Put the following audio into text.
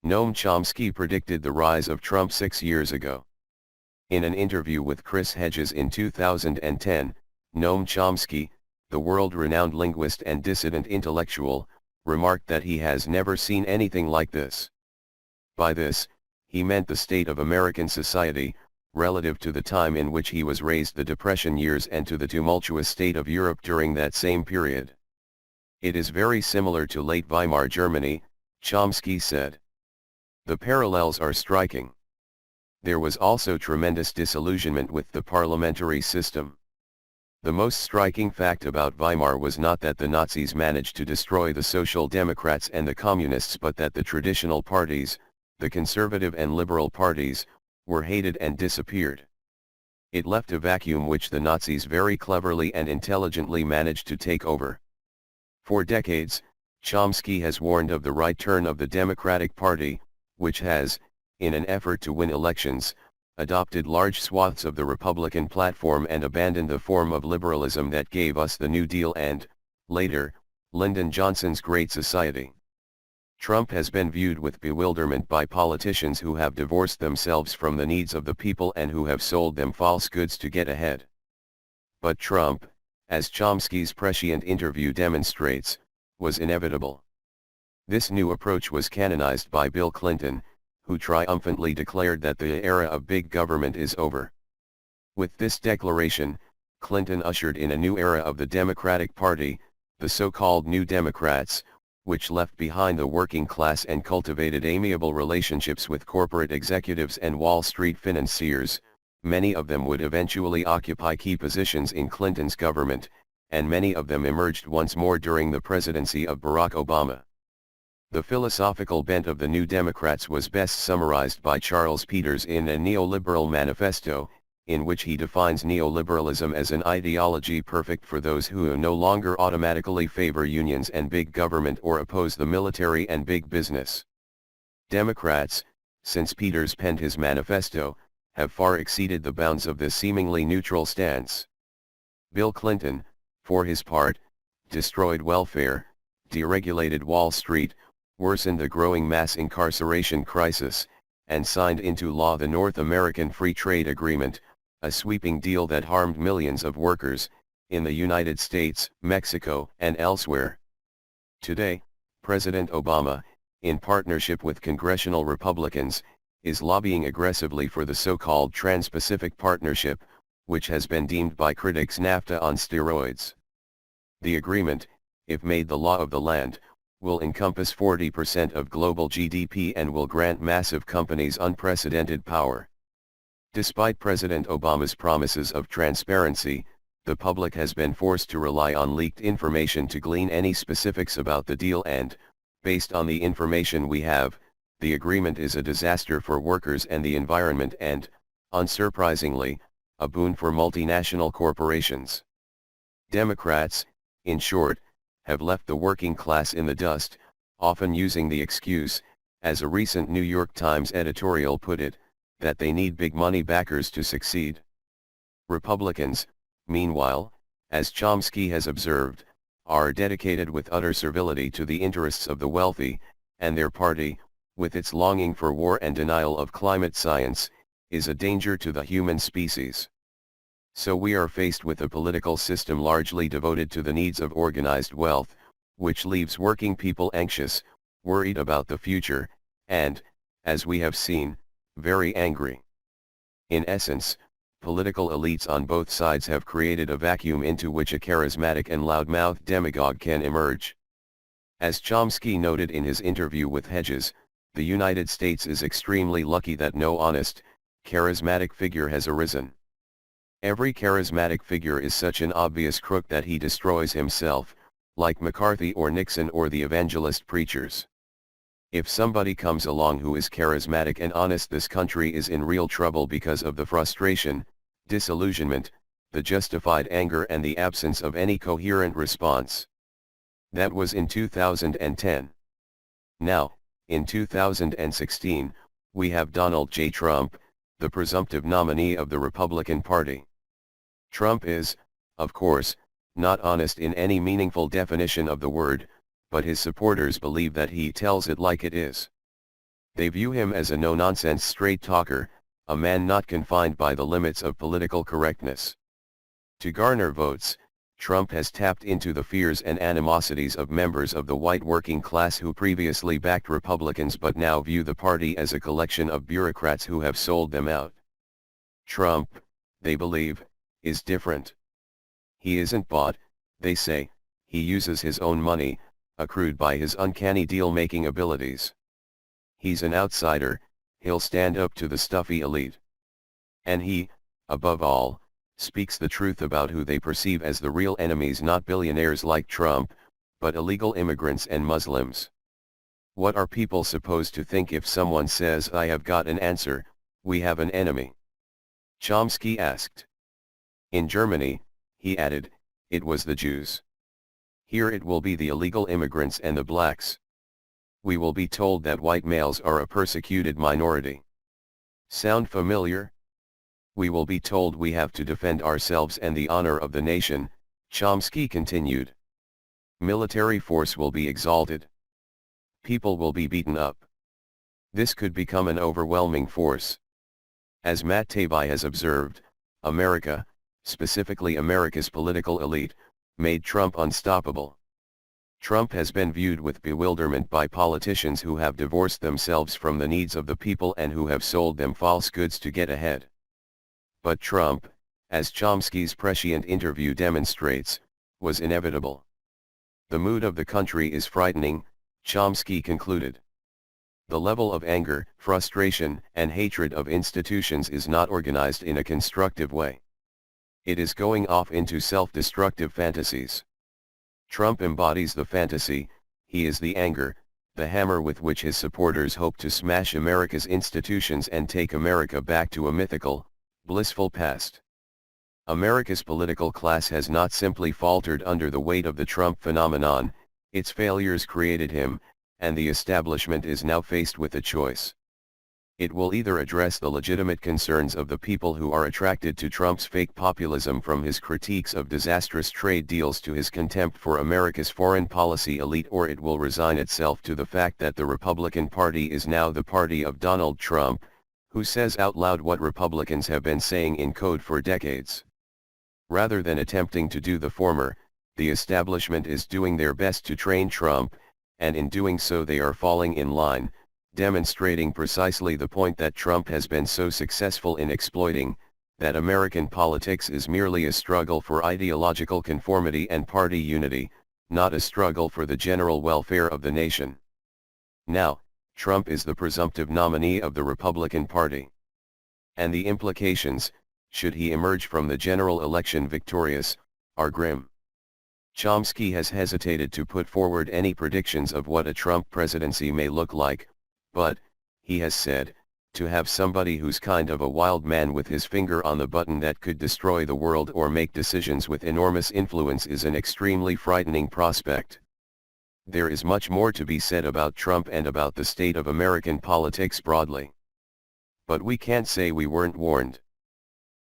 Noam Chomsky predicted the rise of Trump 6 years ago. In an interview with Chris Hedges in 2010, Noam Chomsky, the world-renowned linguist and dissident intellectual, remarked that he has never seen anything like this. By this, he meant the state of American society, relative to the time in which he was raised, the Depression years, and to the tumultuous state of Europe during that same period. It is very similar to late Weimar Germany, Chomsky said. The parallels are striking. There was also tremendous disillusionment with the parliamentary system. The most striking fact about Weimar was not that the Nazis managed to destroy the Social Democrats and the Communists, but that the traditional parties, the conservative and liberal parties, were hated and disappeared. It left a vacuum which the Nazis very cleverly and intelligently managed to take over. For decades, Chomsky has warned of the right turn of the Democratic Party, which has, in an effort to win elections, adopted large swaths of the Republican platform and abandoned the form of liberalism that gave us the New Deal and, later, Lyndon Johnson's Great Society. Trump has been viewed with bewilderment by politicians who have divorced themselves from the needs of the people and who have sold them false goods to get ahead. But Trump, as Chomsky's prescient interview demonstrates, was inevitable. This new approach was canonized by Bill Clinton, who triumphantly declared that the era of big government is over. With this declaration, Clinton ushered in a new era of the Democratic Party, the so-called New Democrats, which left behind the working class and cultivated amiable relationships with corporate executives and Wall Street financiers. Many of them would eventually occupy key positions in Clinton's government, and many of them emerged once more during the presidency of Barack Obama. The philosophical bent of the New Democrats was best summarized by Charles Peters in a Neoliberal Manifesto, in which he defines neoliberalism as an ideology perfect for those who no longer automatically favor unions and big government or oppose the military and big business. Democrats, since Peters penned his manifesto, have far exceeded the bounds of this seemingly neutral stance. Bill Clinton, for his part, destroyed welfare, deregulated Wall Street, worsened the growing mass incarceration crisis, and signed into law the North American Free Trade Agreement, a sweeping deal that harmed millions of workers, in the United States, Mexico, and elsewhere. Today, President Obama, in partnership with congressional Republicans, is lobbying aggressively for the so-called Trans-Pacific Partnership, which has been deemed by critics NAFTA on steroids. The agreement, if made the law of the land, will encompass 40% of global GDP and will grant massive companies unprecedented power. Despite President Obama's promises of transparency, the public has been forced to rely on leaked information to glean any specifics about the deal and, based on the information we have, the agreement is a disaster for workers and the environment and, unsurprisingly, a boon for multinational corporations. Democrats, in short, have left the working class in the dust, often using the excuse, as a recent New York Times editorial put it, that they need big money backers to succeed. Republicans, meanwhile, as Chomsky has observed, are dedicated with utter servility to the interests of the wealthy, and their party, with its longing for war and denial of climate science, is a danger to the human species. So we are faced with a political system largely devoted to the needs of organized wealth, which leaves working people anxious, worried about the future, and, as we have seen, very angry. In essence, political elites on both sides have created a vacuum into which a charismatic and loudmouthed demagogue can emerge. As Chomsky noted in his interview with Hedges, the United States is extremely lucky that no honest, charismatic figure has arisen. Every charismatic figure is such an obvious crook that he destroys himself, like McCarthy or Nixon or the evangelist preachers. If somebody comes along who is charismatic and honest, this country is in real trouble because of the frustration, disillusionment, the justified anger and the absence of any coherent response. That was in 2010. Now, in 2016, we have Donald J. Trump, the presumptive nominee of the Republican Party. Trump is, of course, not honest in any meaningful definition of the word, but his supporters believe that he tells it like it is. They view him as a no-nonsense straight talker, a man not confined by the limits of political correctness. To garner votes, Trump has tapped into the fears and animosities of members of the white working class who previously backed Republicans but now view the party as a collection of bureaucrats who have sold them out. Trump, they believe, is different. He isn't bought, they say, he uses his own money, accrued by his uncanny deal-making abilities. He's an outsider, he'll stand up to the stuffy elite. And he, above all, speaks the truth about who they perceive as the real enemies, not billionaires like Trump, but illegal immigrants and Muslims. What are people supposed to think if someone says, "I have got an answer, we have an enemy"? Chomsky asked. In Germany, he added, it was the Jews. Here it will be the illegal immigrants and the blacks. We will be told that white males are a persecuted minority. Sound familiar? We will be told we have to defend ourselves and the honor of the nation, Chomsky continued. Military force will be exalted. People will be beaten up. This could become an overwhelming force. As Matt Taibbi has observed, America, specifically America's political elite, made Trump unstoppable. Trump has been viewed with bewilderment by politicians who have divorced themselves from the needs of the people and who have sold them false goods to get ahead. But Trump, as Chomsky's prescient interview demonstrates, was inevitable. The mood of the country is frightening, Chomsky concluded. The level of anger, frustration, and hatred of institutions is not organized in a constructive way. It is going off into self-destructive fantasies. Trump embodies the fantasy, he is the anger, the hammer with which his supporters hope to smash America's institutions and take America back to a mythical, blissful past. America's political class has not simply faltered under the weight of the Trump phenomenon, its failures created him, and the establishment is now faced with a choice. It will either address the legitimate concerns of the people who are attracted to Trump's fake populism, from his critiques of disastrous trade deals to his contempt for America's foreign policy elite, or it will resign itself to the fact that the Republican Party is now the party of Donald Trump, who says out loud what Republicans have been saying in code for decades. Rather than attempting to do the former, the establishment is doing their best to train Trump, and in doing so they are falling in line, demonstrating precisely the point that Trump has been so successful in exploiting, that American politics is merely a struggle for ideological conformity and party unity, not a struggle for the general welfare of the nation. Now, Trump is the presumptive nominee of the Republican Party. And the implications, should he emerge from the general election victorious, are grim. Chomsky has hesitated to put forward any predictions of what a Trump presidency may look like, but, he has said, to have somebody who's kind of a wild man with his finger on the button that could destroy the world or make decisions with enormous influence is an extremely frightening prospect. There is much more to be said about Trump and about the state of American politics broadly. But we can't say we weren't warned.